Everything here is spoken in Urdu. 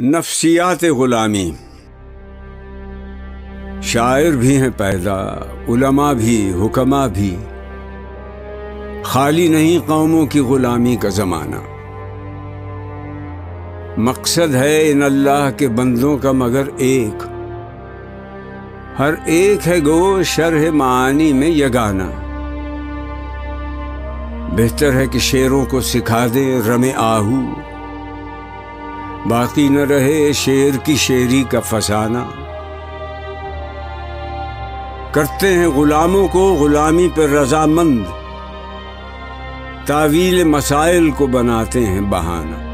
نفسیات غلامی۔ شاعر بھی ہیں پیدا، علماء بھی، حکماء بھی، خالی نہیں قوموں کی غلامی کا زمانہ۔ مقصد ہے ان اللہ کے بندوں کا مگر ایک، ہر ایک ہے گو شرح معانی میں یگانہ۔ بہتر ہے کہ شیروں کو سکھا دے رم آہو، باقی نہ رہے شیر کی شیری کا فسانہ۔ کرتے ہیں غلاموں کو غلامی پر رضامند، تاویل مسائل کو بناتے ہیں بہانہ۔